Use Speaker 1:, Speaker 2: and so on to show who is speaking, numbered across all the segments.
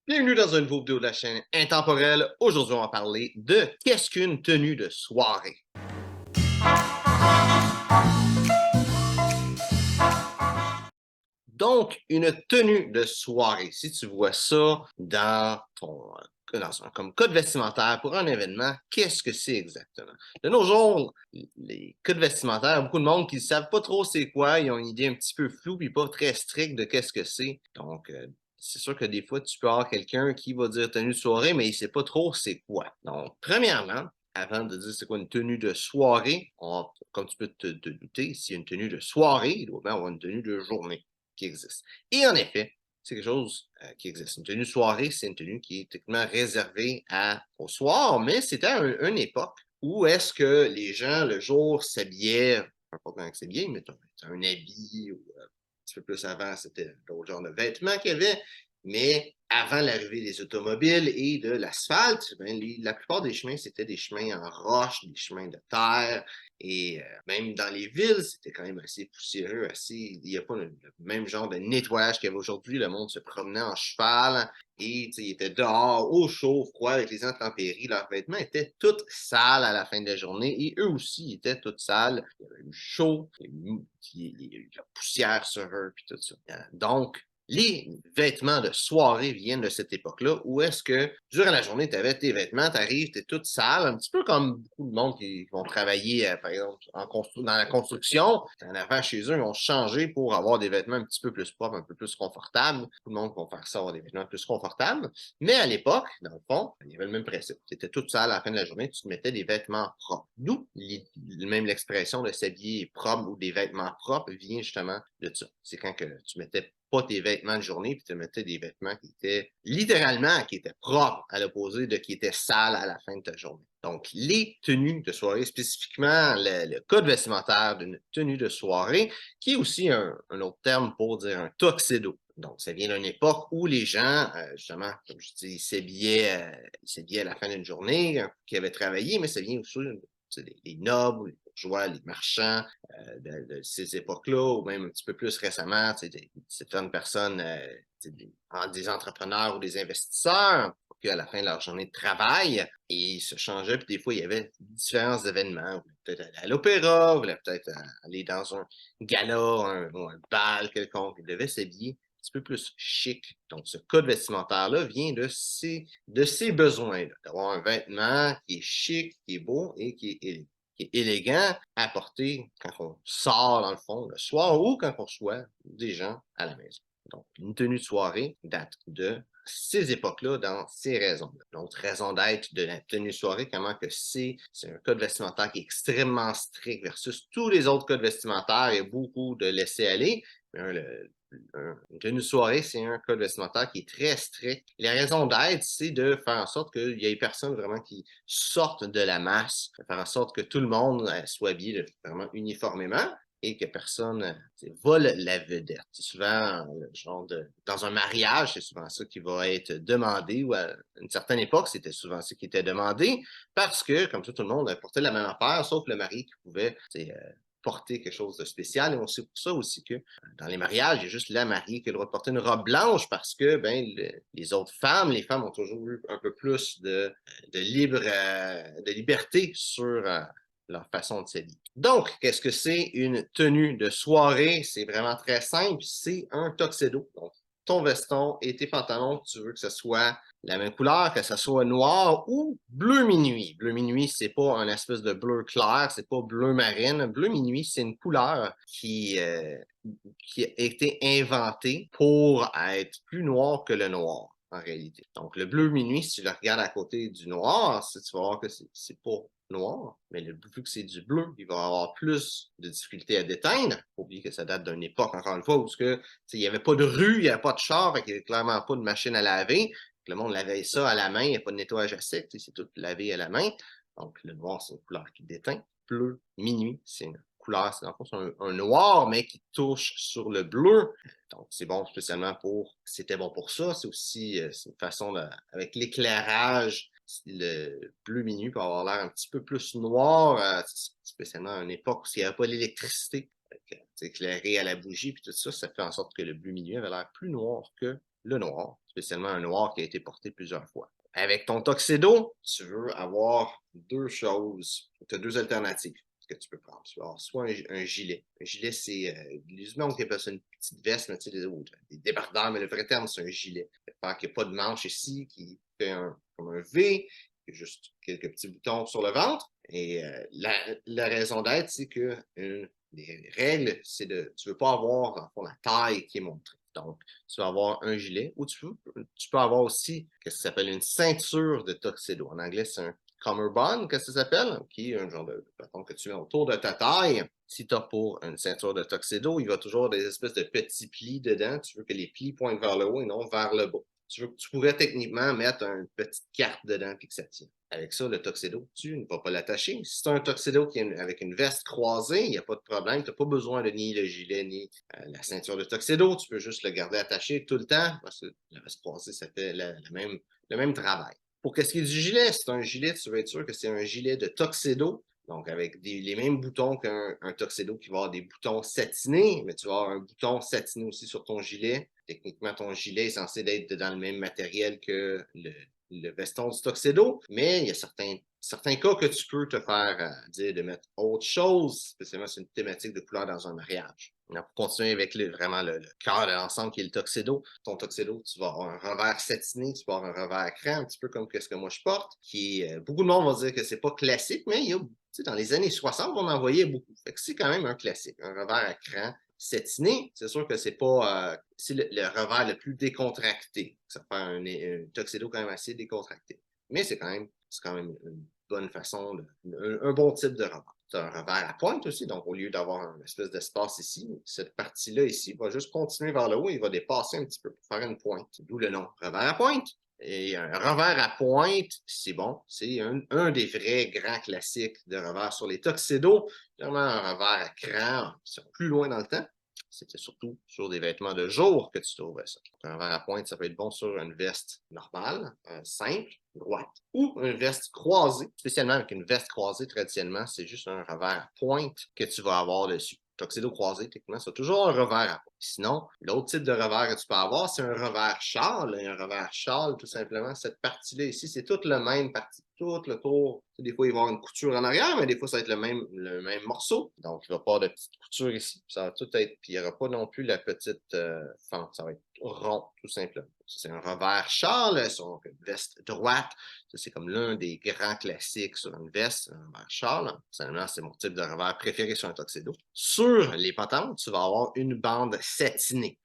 Speaker 1: Bienvenue dans une nouvelle vidéo de la chaîne Intemporelle. Aujourd'hui, on va parler de qu'est-ce qu'une tenue de soirée. Donc, une tenue de soirée, si tu vois ça dans un comme code vestimentaire pour un événement, qu'est-ce que c'est exactement? De nos jours, les codes vestimentaires, il y a beaucoup de monde qui ne savent pas trop c'est quoi, ils ont une idée un petit peu floue puis pas très stricte de qu'est-ce que c'est. Donc, c'est sûr que des fois, tu peux avoir quelqu'un qui va dire tenue de soirée, mais il ne sait pas trop c'est quoi. Donc, premièrement, avant de dire c'est quoi une tenue de soirée, comme tu peux te douter, s'il y a une tenue de soirée, il doit bien avoir une tenue de journée qui existe. Et en effet, c'est quelque chose qui existe. Une tenue de soirée, c'est une tenue qui est techniquement réservée au soir, mais c'était une époque où est-ce que les gens, le jour, s'habillaient, peu importe comment ils s'habillaient, mais un habit ou un petit peu plus avant, c'était d'autres genres de vêtements qu'il y avait, mais avant l'arrivée des automobiles et de l'asphalte, ben, la plupart des chemins, c'était des chemins en roche, des chemins de terre, et même dans les villes, c'était quand même assez poussiéreux, il n'y a pas le même genre de nettoyage qu'il y avait aujourd'hui. Le monde se promenait en cheval et il était dehors, au chaud, froid, avec les intempéries. Leurs vêtements étaient tous sales à la fin de la journée et eux aussi étaient tous sales. Il y avait eu chaud, il y a eu de la poussière sur eux, puis tout ça. Donc, les vêtements de soirée viennent de cette époque-là, où est-ce que, durant la journée, tu avais tes vêtements, tu arrives, tu es toute sale, un petit peu comme beaucoup de monde qui vont travailler, par exemple, dans la construction. En avant, chez eux, ils vont changer pour avoir des vêtements un petit peu plus propres, un peu plus confortables. Tout le monde va faire ça, avoir des vêtements plus confortables. Mais à l'époque, dans le fond, il y avait le même principe. Tu étais toute sale à la fin de la journée, tu te mettais des vêtements propres. D'où même l'expression de s'habiller propre ou des vêtements propres vient justement de ça. C'est quand que tu mettais pas tes vêtements de journée, puis tu mettais des vêtements qui étaient littéralement, qui étaient propres, à l'opposé de qui étaient sales à la fin de ta journée. Donc, les tenues de soirée, spécifiquement le code vestimentaire d'une tenue de soirée, qui est aussi un autre terme pour dire un tuxedo. Donc, ça vient d'une époque où les gens, justement, comme je dis, ils s'habillaient à la fin d'une journée, qui avaient travaillé, mais ça vient aussi les nobles, les bourgeois, les marchands, de ces époques-là, ou même un petit peu plus récemment, certaines personnes, des entrepreneurs ou des investisseurs, qui à la fin de leur journée de travail, et ils se changeaient, puis des fois, il y avait différents événements. Vous voulez peut-être aller à l'opéra, vous voulez peut-être aller dans un gala, ou un bal quelconque. Ils devaient s'habiller un petit peu plus chic. Donc, ce code vestimentaire-là vient de ces besoins-là, d'avoir un vêtement qui est chic, qui est beau et qui est élégant à porter quand on sort, dans le fond, le soir ou quand on reçoit des gens à la maison. Donc, une tenue de soirée date de ces époques-là dans ces raisons-là. L'autre raison d'être de la tenue de soirée, comment que c'est un code vestimentaire qui est extrêmement strict versus tous les autres codes vestimentaires. Il y a beaucoup de laisser-aller. Une tenue de soirée, c'est un code vestimentaire qui est très strict. La raison d'être, c'est de faire en sorte qu'il y ait personne vraiment qui sorte de la masse, de faire en sorte que tout le monde soit habillé vraiment uniformément et que personne vole la vedette. C'est souvent le genre dans un mariage, c'est souvent ça qui va être demandé, ou à une certaine époque, c'était souvent ça qui était demandé, parce que, comme ça, tout le monde portait la même affaire, sauf le mari qui pouvait porter quelque chose de spécial. Et on sait pour ça aussi que dans les mariages, il y a juste la mariée qui a le droit de porter une robe blanche parce que les autres femmes, les femmes ont toujours eu un peu plus de liberté sur leur façon de s'habiller. Donc, qu'est-ce que c'est une tenue de soirée? C'est vraiment très simple, c'est un tuxedo. Donc, ton veston et tes pantalons, tu veux que ce soit la même couleur, que ce soit noir ou bleu minuit. Bleu minuit, c'est pas un espèce de bleu clair, c'est pas bleu marine. Bleu minuit, c'est une couleur qui a été inventée pour être plus noir que le noir, en réalité. Donc, le bleu minuit, si tu le regardes à côté du noir, tu vas voir que c'est pas noir, mais vu que c'est du bleu, il va avoir plus de difficultés à déteindre. Faut oublier que ça date d'une époque, encore une fois, où il n'y avait pas de rue, il n'y avait pas de char, il n'y avait clairement pas de machine à laver. Le monde lavait ça à la main, il n'y a pas de nettoyage à sec, c'est tout lavé à la main. Donc, le noir, c'est une couleur qui déteint. Bleu, minuit, c'est une couleur, c'est un noir, mais qui touche sur le bleu. Donc, c'est bon spécialement c'était bon pour ça. C'est aussi c'est une façon avec l'éclairage, le bleu minuit peut avoir l'air un petit peu plus noir, spécialement à une époque où il n'y avait pas l'électricité. Éclairé à la bougie, puis tout ça, ça fait en sorte que le bleu minuit avait l'air plus noir que le noir. spécialement un noir qui a été porté plusieurs fois. Avec ton tuxedo, tu veux avoir deux choses, tu as deux alternatives que tu peux prendre. Tu vas avoir soit un gilet. Un gilet, c'est, les humains qui appellent ça une petite veste, mais tu sais, des débardeurs, mais le vrai terme, c'est un gilet. Fait qu'il n'y a pas de manche ici, qui fait comme un V, il y a juste quelques petits boutons sur le ventre. Et la raison d'être, c'est que les règles, c'est tu ne veux pas avoir, dans le fond, la taille qui est montrée. Donc, tu vas avoir un gilet ou tu peux avoir aussi ce qui s'appelle une ceinture de tuxedo. En anglais, c'est un cummerbund, que ça s'appelle, qui est un genre de bâton que tu mets autour de ta taille. Si tu as pour une ceinture de tuxedo, il va toujours avoir des espèces de petits plis dedans. Tu veux que les plis pointent vers le haut et non vers le bas. Tu pourrais techniquement mettre une petite carte dedans et que ça tient. Avec ça, le tuxedo, tu ne vas pas l'attacher. Si tu as un tuxedo avec une veste croisée, il n'y a pas de problème. Tu n'as pas besoin de ni le gilet ni la ceinture de tuxedo. Tu peux juste le garder attaché tout le temps parce que la veste croisée, ça fait le même travail. Pour ce qui est du gilet, c'est un gilet, tu veux être sûr que c'est un gilet de tuxedo. Donc, avec les mêmes boutons qu'un tuxedo qui va avoir des boutons satinés, mais tu vas avoir un bouton satiné aussi sur ton gilet. Techniquement, ton gilet est censé être dans le même matériel que le veston du tuxedo, mais il y a certains cas que tu peux te faire dire de mettre autre chose, spécialement sur une thématique de couleur dans un mariage. Alors, pour continuer avec vraiment le cœur de l'ensemble qui est le tuxedo, ton tuxedo, tu vas avoir un revers satiné, tu vas avoir un revers cran, un petit peu comme ce que moi je porte, qui beaucoup de monde va dire que c'est pas classique, mais il y a, dans les années 60, on en voyait beaucoup. Fait que c'est quand même un classique, un revers à cran satiné, c'est sûr que c'est pas c'est le revers le plus décontracté. Ça fait un tuxedo quand même assez décontracté. Mais c'est quand même une bonne façon, un bon type de revers. Tu as un revers à pointe aussi, donc au lieu d'avoir une espèce d'espace ici, cette partie-là ici va juste continuer vers le haut et il va dépasser un petit peu pour faire une pointe. D'où le nom revers à pointe. Et un revers à pointe, c'est bon, c'est un des vrais grands classiques de revers sur les tuxedos. Vraiment un revers à cran, plus loin dans le temps. C'était surtout sur des vêtements de jour que tu trouvais ça. Un revers à pointe, ça peut être bon sur une veste normale, simple, droite, ou une veste croisée. Spécialement avec une veste croisée, traditionnellement, c'est juste un revers à pointe que tu vas avoir dessus. Tuxedo croisé, techniquement, c'est toujours un revers à pointe. Sinon, l'autre type de revers que tu peux avoir, c'est un revers châle. Et un revers châle, tout simplement, cette partie-là ici, c'est toute la même partie, tout le tour. Des fois, il va y avoir une couture en arrière, mais des fois, ça va être le même morceau. Donc, il va pas avoir de petite couture ici. Ça va tout être, puis il n'y aura pas non plus la petite fente. Ça va être rond, tout simplement. C'est un revers châle sur une veste droite. Ça, c'est comme l'un des grands classiques sur une veste, un revers châle. Personnellement, c'est mon type de revers préféré sur un tuxedo. Sur les pantalons, tu vas avoir une bande satinée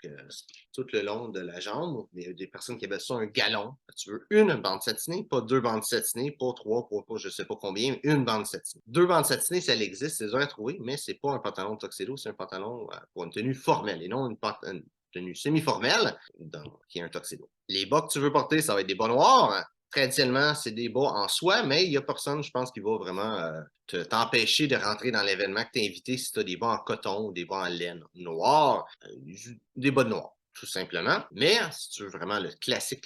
Speaker 1: tout le long de la jambe. Il y a des personnes qui appellent ça un galon. Tu veux une bande satinée, pas deux bandes satinées, pas trois, pas je ne sais pas combien, une bande satinée. Deux bandes satinées, ça existe, c'est dur à trouver, mais c'est pas un pantalon de tuxedo, c'est un pantalon pour une tenue formelle et non une tenue semi-formelle, qui est un tuxedo. Les bas que tu veux porter, ça va être des bas noirs. Traditionnellement, c'est des bas en soie, mais il n'y a personne, je pense, qui va vraiment t'empêcher de rentrer dans l'événement que tu es invité si tu as des bas en coton ou des bas en laine noir, des bas de noir, tout simplement. Mais si tu veux vraiment le classique,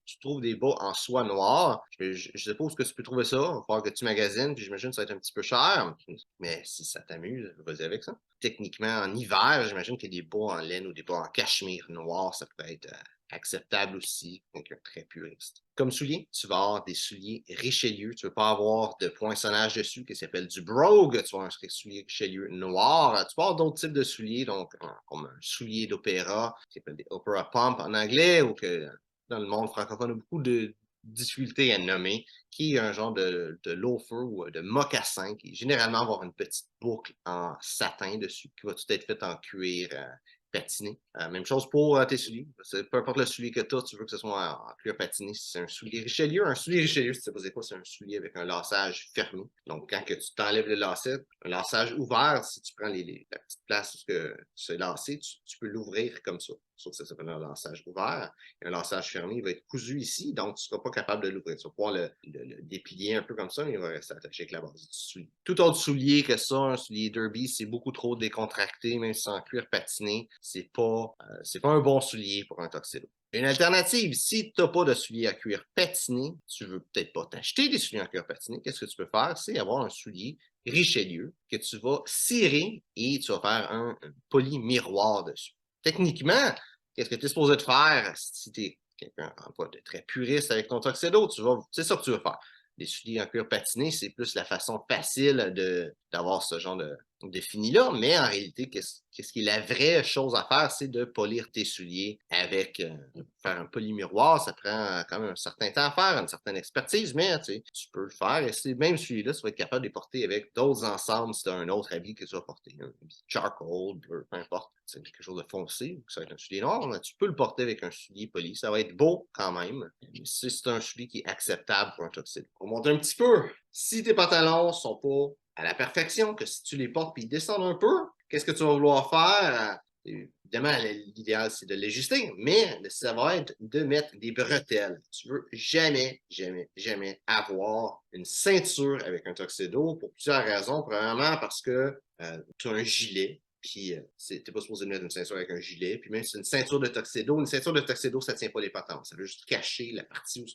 Speaker 1: tu trouves des bas en soie noire. Je suppose que tu peux trouver ça, il va falloir que tu magasines, puis j'imagine que ça va être un petit peu cher. Mais si ça t'amuse, vas-y avec ça. Techniquement, en hiver, j'imagine qu'il y a des bas en laine ou des bas en cachemire noir, ça peut être acceptable aussi, donc un très puriste. Comme souliers, tu vas avoir des souliers Richelieu. Tu ne veux pas avoir de poinçonnage dessus qui s'appelle du brogue. Tu vas avoir un soulier Richelieu noir. Tu peux avoir d'autres types de souliers, donc comme un soulier d'opéra qui s'appelle des opera pump en anglais, ou que dans le monde francophone, on a beaucoup de difficultés à nommer, qui est un genre de loafer ou de mocassin qui généralement va avoir une petite boucle en satin dessus qui va tout être fait en cuir patiné. Même chose pour tes souliers. Peu importe le soulier que tu veux que ce soit en cuir patiné. Si c'est un soulier Richelieu, si tu ne sais pas c'est quoi, c'est un soulier avec un laçage fermé. Donc, quand que tu t'enlèves le lacet, un laçage ouvert, si tu prends la petite place où c'est lacé, tu peux l'ouvrir comme ça. Sauf que ça s'appelle un laçage ouvert. Et un laçage fermé, il va être cousu ici, donc tu ne seras pas capable de l'ouvrir. Tu vas pouvoir le déplier un peu comme ça, mais il va rester attaché avec la base du soulier. Tout autre soulier que ça, un soulier derby, c'est beaucoup trop décontracté, même sans cuir patiné. C'est pas un bon soulier pour un tuxedo. Une alternative, si tu n'as pas de soulier à cuir patiné, tu veux peut-être pas t'acheter des souliers en cuir patiné, qu'est-ce que tu peux faire? C'est avoir un soulier Richelieu que tu vas cirer et tu vas faire un poli miroir dessus. Techniquement, qu'est-ce que tu es supposé de faire si tu es quelqu'un pas de très puriste avec ton tuxedo, c'est ça que tu veux faire. Les souliers en cuir patiné, c'est plus la façon facile d'avoir ce genre de fini-là, mais en réalité, qu'est-ce qui est la vraie chose à faire, c'est de polir tes souliers avec faire un polymiroir. Ça prend quand même un certain temps à faire, une certaine expertise, mais tu peux le faire. Et c'est même celui-là, tu vas être capable de les porter avec d'autres ensembles si tu as un autre habit que tu vas porter. Un habit charcoal, bleu, peu importe. C'est quelque chose de foncé, ou que ça va être un soulier noir, mais tu peux le porter avec un soulier poli. Ça va être beau quand même. C'est un soulier qui est acceptable pour un tuxedo. Pour monter un petit peu, si tes pantalons sont pas à la perfection, que si tu les portes et ils descendent un peu, qu'est-ce que tu vas vouloir faire? Évidemment, l'idéal, c'est de l'ajuster, mais ça va être de mettre des bretelles. Tu veux jamais, jamais, jamais avoir une ceinture avec un tuxedo pour plusieurs raisons. Premièrement, parce que tu as un gilet, puis tu n'es pas supposé mettre une ceinture avec un gilet. Puis même si c'est une ceinture de tuxedo, ça ne tient pas les pantalons. Ça veut juste cacher la partie où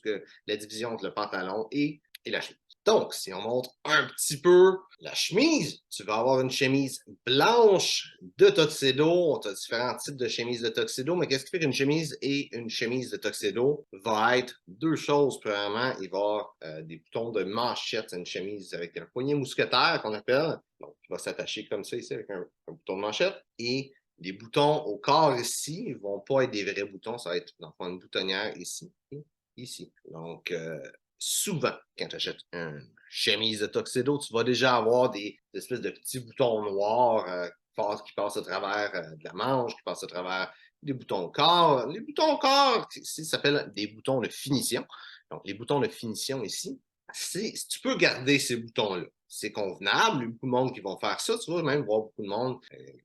Speaker 1: la division entre le pantalon et la chemise. Donc, si on montre un petit peu la chemise, tu vas avoir une chemise blanche de tuxedo. On a différents types de chemises de tuxedo, mais qu'est-ce qui fait qu'une chemise et une chemise de tuxedo va être deux choses, premièrement. Il va y avoir des boutons de manchette, une chemise avec un poignet mousquetaire qu'on appelle, donc qui va s'attacher comme ça ici avec un bouton de manchette, et les boutons au corps ici ne vont pas être des vrais boutons, ça va être dans une boutonnière ici et ici. Donc, souvent, quand tu achètes une chemise de tuxedo, tu vas déjà avoir des espèces de petits boutons noirs qui passent à travers de la manche, qui passent à travers des boutons au corps. Les boutons au corps, ici, ça s'appelle des boutons de finition. Donc, les boutons de finition ici, tu peux garder ces boutons-là. C'est convenable. Il y a beaucoup de monde qui vont faire ça. Tu vas même voir beaucoup de monde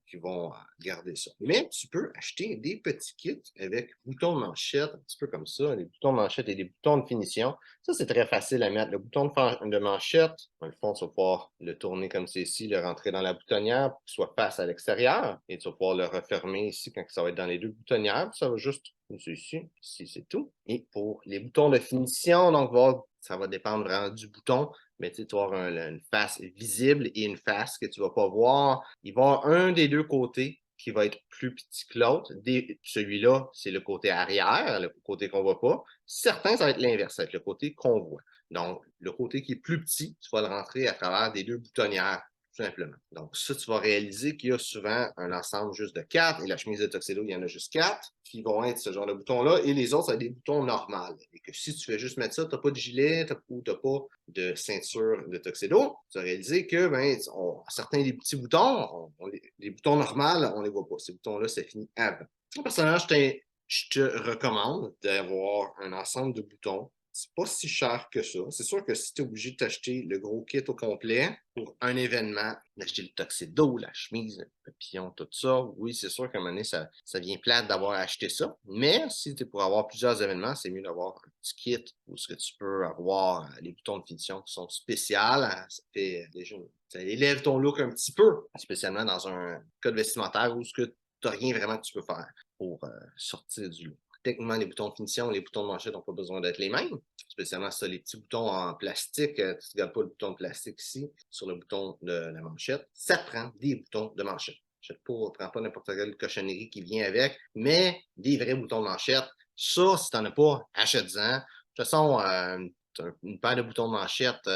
Speaker 1: qui vont garder ça. Mais tu peux acheter des petits kits avec boutons de manchette, un petit peu comme ça, des boutons de manchette et des boutons de finition. Ça, c'est très facile à mettre. Le bouton de manchette, dans le fond, tu vas pouvoir le tourner comme c'est ici, le rentrer dans la boutonnière pour qu'il soit face à l'extérieur. Et tu vas pouvoir le refermer ici quand ça va être dans les deux boutonnières. Ça va juste, ici, c'est tout. Et pour les boutons de finition, donc, ça va dépendre vraiment du bouton, mais tu vas avoir une face visible et une face que tu ne vas pas voir. Il va y avoir un des deux côtés qui va être plus petit que l'autre. Celui-là, c'est le côté arrière, le côté qu'on ne voit pas. Certains, ça va être l'inverse, ça va être le côté qu'on voit. Donc, le côté qui est plus petit, tu vas le rentrer à travers des deux boutonnières, tout simplement. Donc, ça, tu vas réaliser qu'il y a souvent un ensemble juste de 4, et la chemise de tuxedo, il y en a juste 4, qui vont être ce genre de boutons-là, et les autres, ça va être des boutons normaux. Et que si tu fais juste mettre ça, tu n'as pas de gilet ou tu n'as pas de ceinture de tuxedo, tu vas réaliser que certains des petits boutons, les boutons normaux, on ne les voit pas. Ces boutons-là, c'est fini avant. Personnellement, je te recommande d'avoir un ensemble de boutons. C'est pas si cher que ça. C'est sûr que si tu es obligé de t'acheter le gros kit au complet pour un événement, d'acheter le tuxedo, la chemise, le papillon, tout ça, oui, c'est sûr qu'à un moment donné, ça vient plate d'avoir acheté ça. Mais si tu es pour avoir plusieurs événements, c'est mieux d'avoir un petit kit où ce que tu peux avoir les boutons de finition qui sont spéciaux. Ça fait déjà, ça élève ton look un petit peu, spécialement dans un code vestimentaire où ce que tu n'as rien vraiment que tu peux faire pour sortir du lot. Techniquement, les boutons de finition et les boutons de manchette n'ont pas besoin d'être les mêmes, spécialement si tu as les petits boutons en plastique. Tu ne regardes pas le bouton de plastique ici sur le bouton de la manchette. Ça te prend des boutons de manchette. Je ne prends pas n'importe quelle cochonnerie qui vient avec, mais des vrais boutons de manchette. Ça, si tu n'en as pas, achète-en. De toute façon, une paire de boutons de manchette,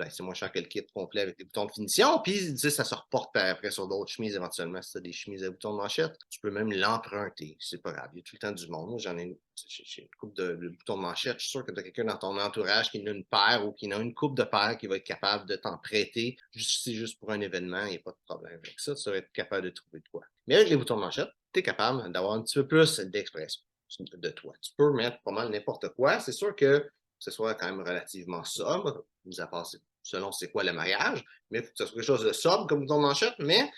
Speaker 1: c'est moins cher que le kit complet avec des boutons de finition. Puis, ça se reporte après sur d'autres chemises éventuellement. Si tu as des chemises à boutons de manchette, tu peux même l'emprunter. C'est pas grave. Il y a tout le temps du monde. Moi, j'ai une coupe de boutons de manchette. Je suis sûr que tu as quelqu'un dans ton entourage qui en a une paire ou qui en a une coupe de paires qui va être capable de t'en prêter. Si juste pour un événement, il n'y a pas de problème avec ça. Tu vas être capable de trouver de quoi. Mais avec les boutons de manchette, tu es capable d'avoir un petit peu plus d'expression de toi. Tu peux mettre pas mal n'importe quoi. C'est sûr que ce soit quand même relativement sobre, mis à part selon c'est quoi le mariage, mais il faut que ce soit quelque chose de sobre comme bouton de manchette, mais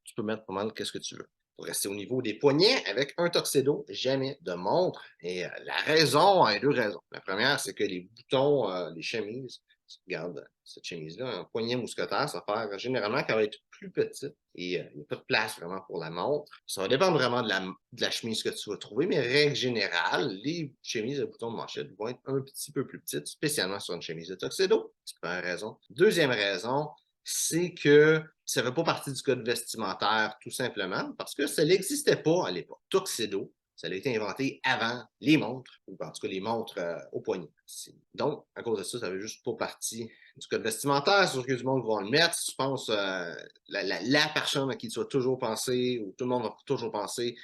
Speaker 1: tu peux mettre pas mal qu'est-ce que tu veux. Pour rester au niveau des poignets, avec un tuxedo, jamais de montre. Et la raison, il y a deux raisons. La première, c'est que les boutons, les chemises, si tu regardes cette chemise-là, un poignet mousquetaire, ça va faire généralement qu'elle va être plus petite et il n'y a pas de place vraiment pour la montre. Ça va dépendre vraiment de la chemise que tu vas trouver, mais règle générale, les chemises à boutons de manchette vont être un petit peu plus petites, spécialement sur une chemise de tuxedo. C'est la première raison. Deuxième raison, c'est que ça ne fait pas partie du code vestimentaire, tout simplement, parce que ça n'existait pas à l'époque. Tuxedo, ça a été inventé avant les montres, ou en tout cas les montres au poignet. Donc, à cause de ça, ça fait juste pas partie du code vestimentaire. C'est sûr que du monde va le mettre. Si tu penses la personne à qui tu vas toujours penser, ou tout le monde va toujours penser,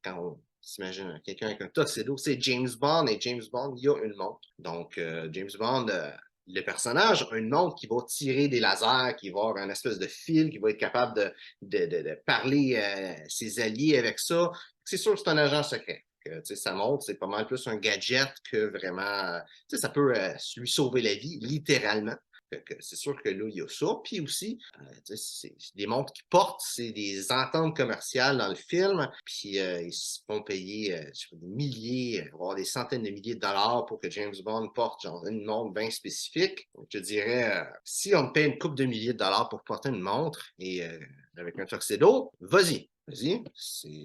Speaker 1: quand on s'imagine quelqu'un avec un tuxedo, c'est James Bond, et James Bond, il y a une montre. Donc, James Bond, le personnage a une montre qui va tirer des lasers, qui va avoir un espèce de fil, qui va être capable de parler ses alliés avec ça. C'est sûr que c'est un agent secret. Ça montre, c'est pas mal plus un gadget que vraiment. Ça peut lui sauver la vie, littéralement. C'est sûr que là, il y a ça. Puis aussi, c'est des montres qu'ils portent, c'est des ententes commerciales dans le film. Puis ils se font payer des milliers, voire des centaines de milliers de dollars pour que James Bond porte genre une montre bien spécifique. Donc, je dirais, si on me paye une couple de milliers de dollars pour porter une montre et avec un tuxedo, vas-y. Vas-y.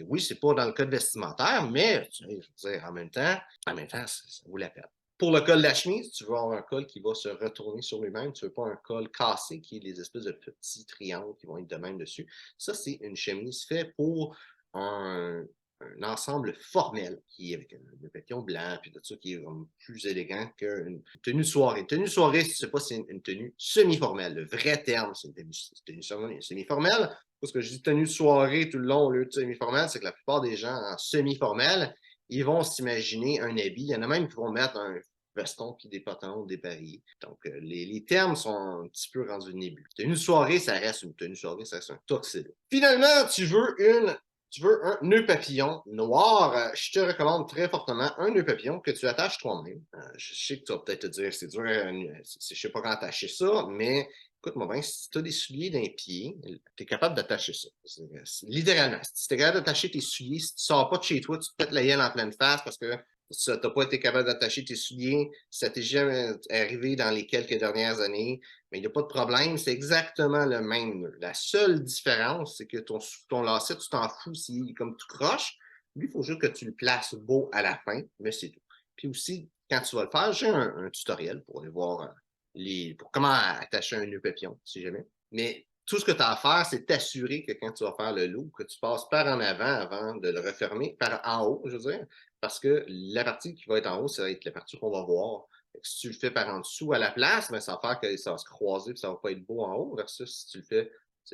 Speaker 1: Oui, c'est pas dans le code vestimentaire, mais je veux dire, en même temps, ça vaut la peine. Pour le col de la chemise, tu veux avoir un col qui va se retourner sur lui-même. Tu ne veux pas un col cassé qui est les espèces de petits triangles qui vont être de même dessus. Ça, c'est une chemise faite pour un ensemble formel qui est avec un papillon blanc puis tout ça qui est plus élégant qu'une tenue de soirée. Une tenue de soirée, si tu ne sais pas, c'est une tenue semi-formelle. Le vrai terme, c'est une tenue semi-formelle. Parce que je dis tenue de soirée tout le long au lieu de semi-formelle, c'est que la plupart des gens en semi-formelle, ils vont s'imaginer un habit. Il y en a même qui vont mettre un veston puis des pantalons dépareillés. Donc, les termes sont un petit peu rendus nébuleux. Tenue de soirée, ça reste une tenue de soirée, ça reste un tuxedo. Finalement, tu veux un nœud papillon noir. Je te recommande très fortement un nœud papillon que tu attaches toi-même. Je sais que tu vas peut-être te dire, c'est dur, je ne sais pas quand attacher ça, mais écoute-moi bien, si tu as des souliers d'un pied, tu es capable d'attacher ça. Littéralement. Si tu es capable d'attacher tes souliers, si tu ne sors pas de chez toi, tu te pètes la gueule en pleine face parce que tu n'as pas été capable d'attacher tes souliers, ça t'est jamais arrivé dans les quelques dernières années, mais il n'y a pas de problème, c'est exactement le même nœud. La seule différence, c'est que ton lacet, tu t'en fous s'il est comme tout croche. Lui, il faut juste que tu le places beau à la fin, mais c'est tout. Puis aussi, quand tu vas le faire, j'ai un tutoriel pour aller voir pour comment attacher un nœud papillon, si jamais. Mais tout ce que tu as à faire, c'est t'assurer que quand tu vas faire le loop, que tu passes par en avant de le refermer, par en haut, je veux dire, parce que la partie qui va être en haut, ça va être la partie qu'on va voir. Si tu le fais par en dessous à la place, ben, ça va faire que ça va se croiser et ça va pas être beau en haut, versus si tu le fais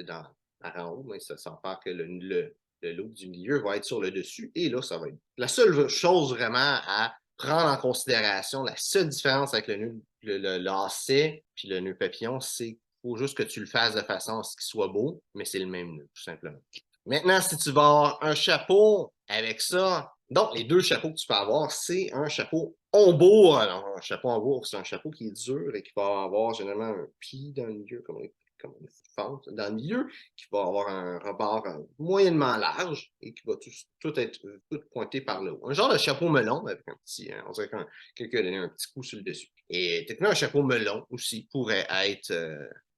Speaker 1: par en haut, mais ça va faire que le loop du milieu va être sur le dessus et là, ça va être la seule chose vraiment à prendre en considération, la seule différence avec le lacet puis le nœud papillon, c'est qu'il faut juste que tu le fasses de façon à ce qu'il soit beau, mais c'est le même nœud, tout simplement. Maintenant, si tu vas avoir un chapeau avec ça, donc les deux chapeaux que tu peux avoir, c'est un chapeau Hombourg. Alors, un chapeau Hombourg, c'est un chapeau qui est dur et qui va avoir généralement un pli dans le milieu, comme une fente dans le milieu, qui va avoir un rebord moyennement large et qui va tout être tout pointé par le haut. Un genre de chapeau melon avec un petit, on dirait que quelqu'un a donné un petit coup sur le dessus. Et techniquement, un chapeau melon aussi pourrait être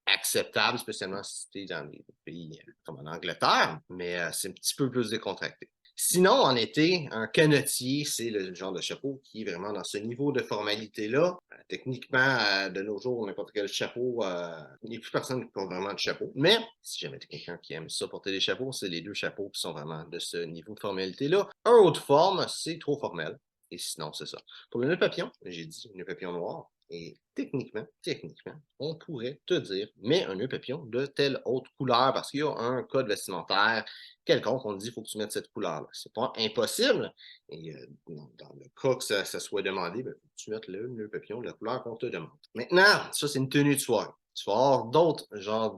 Speaker 1: acceptable, spécialement si tu es dans des pays comme en Angleterre, mais c'est un petit peu plus décontracté. Sinon, en été, un canotier, c'est le genre de chapeau qui est vraiment dans ce niveau de formalité-là. Techniquement, de nos jours, n'importe quel chapeau, il n'y a plus personne qui porte vraiment de chapeau. Mais si jamais tu es quelqu'un qui aime ça, porter des chapeaux, c'est les deux chapeaux qui sont vraiment de ce niveau de formalité-là. Un haut de forme, c'est trop formel. Et sinon, c'est ça. Pour le nœud papillon, j'ai dit nœud papillon noir. Et techniquement, on pourrait te dire, mets un nœud papillon de telle autre couleur parce qu'il y a un code vestimentaire quelconque, on te dit il faut que tu mettes cette couleur-là. C'est pas impossible. Et dans le cas que ça soit demandé, ben, faut que tu mettes le nœud papillon de la couleur qu'on te demande. Maintenant, ça, c'est une tenue de soirée. Tu vas avoir d'autres genres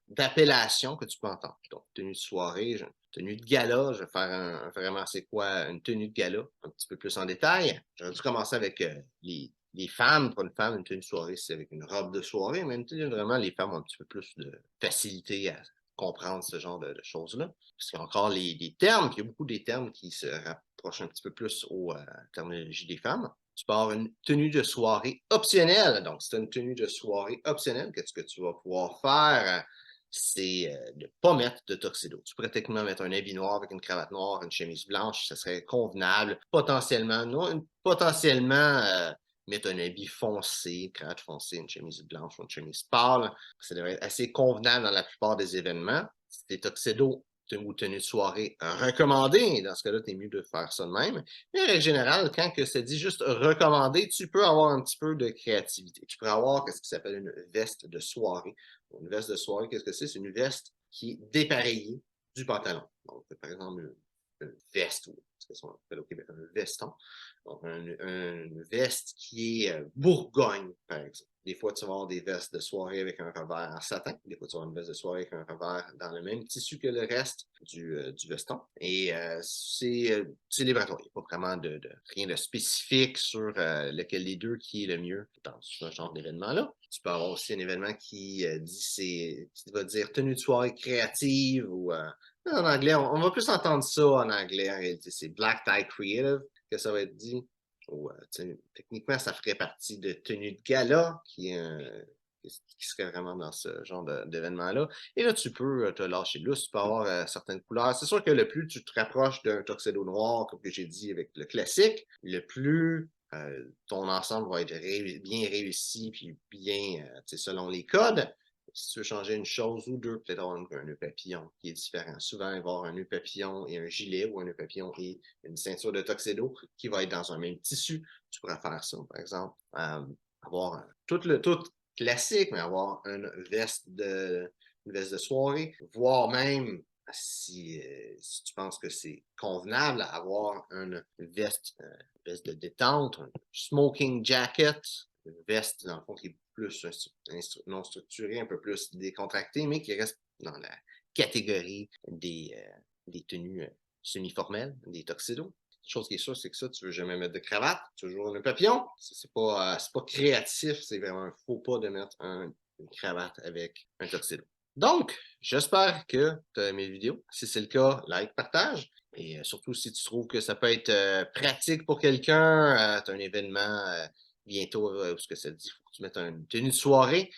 Speaker 1: d'appellations que tu peux entendre. Donc, tenue de soirée, tenue de gala, je vais faire vraiment c'est quoi une tenue de gala, un petit peu plus en détail. J'aurais dû commencer avec les femmes. Pour une femme, une tenue de soirée, c'est avec une robe de soirée, mais vraiment, les femmes ont un petit peu plus de facilité à comprendre ce genre de choses-là. Parce qu'il y a encore les termes, puis il y a beaucoup des termes qui se rapprochent un petit peu plus aux terminologies des femmes. Tu peux avoir une tenue de soirée optionnelle. Donc, c'est une tenue de soirée optionnelle. Qu'est-ce que tu vas pouvoir faire? C'est de ne pas mettre de tuxedo. Tu pourrais techniquement mettre un habit noir avec une cravate noire, une chemise blanche, ça serait convenable. Potentiellement, non, mettre un habit foncé, une cravate foncée, une chemise blanche ou une chemise pâle. Ça devrait être assez convenable dans la plupart des événements. Si tu es tuxedo, ou tenue de soirée recommandée. Dans ce cas-là, tu es mieux de faire ça de même. Mais en règle générale, quand que ça dit juste recommandé, tu peux avoir un petit peu de créativité. Tu peux avoir ce qui s'appelle une veste de soirée. Une veste de soirée, qu'est-ce que c'est? C'est une veste qui est dépareillée du pantalon. Donc, par exemple, une veste, ou ce qu'on appelle au Québec un veston. Donc, une veste qui est bourgogne, par exemple. Des fois, tu vas avoir des vestes de soirée avec un revers en satin. Des fois, tu vas avoir une veste de soirée avec un revers dans le même tissu que le reste du veston. Et c'est célébratoire. Il n'y a pas vraiment rien de spécifique sur lequel des deux qui est le mieux dans ce genre d'événement-là. Tu peux avoir aussi un événement qui va dire tenue de soirée créative ou en anglais, on va plus entendre ça en anglais en réalité. C'est Black Tie Creative que ça va être dit. Ou, techniquement, ça ferait partie de tenue de gala qui serait vraiment dans ce genre d'événement-là. Et là, tu peux te lâcher lousse, tu peux avoir certaines couleurs. C'est sûr que le plus tu te rapproches d'un tuxedo noir, comme que j'ai dit avec le classique, le plus ton ensemble va être bien réussi, puis bien selon les codes. Si tu veux changer une chose ou deux, peut-être avoir un nœud papillon qui est différent. Souvent, il va y avoir un nœud papillon et un gilet ou un nœud papillon et une ceinture de tuxedo qui va être dans un même tissu. Tu pourrais faire ça, par exemple. Avoir tout classique, mais avoir une veste de soirée, voire même si tu penses que c'est convenable, avoir une veste de détente, un smoking jacket, une veste, dans le fond, qui est plus non structurée, un peu plus décontractée, mais qui reste dans la catégorie des tenues semi-formelles, des tuxedos. La chose qui est sûre, c'est que ça, tu ne veux jamais mettre de cravate, toujours un papillon. C'est pas créatif, c'est vraiment un faux pas de mettre une cravate avec un tuxedo. Donc, j'espère que tu as aimé la vidéo. Si c'est le cas, like, partage. Et surtout, si tu trouves que ça peut être pratique pour quelqu'un, tu as un événement bientôt, où ce que ça dit, il faut que tu mettes une tenue de soirée.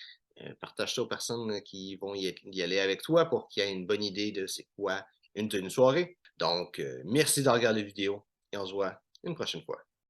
Speaker 1: Partage ça aux personnes qui vont y aller avec toi pour qu'ils aient une bonne idée de c'est quoi une tenue de soirée. Donc, merci de regarder la vidéo et on se voit une prochaine fois.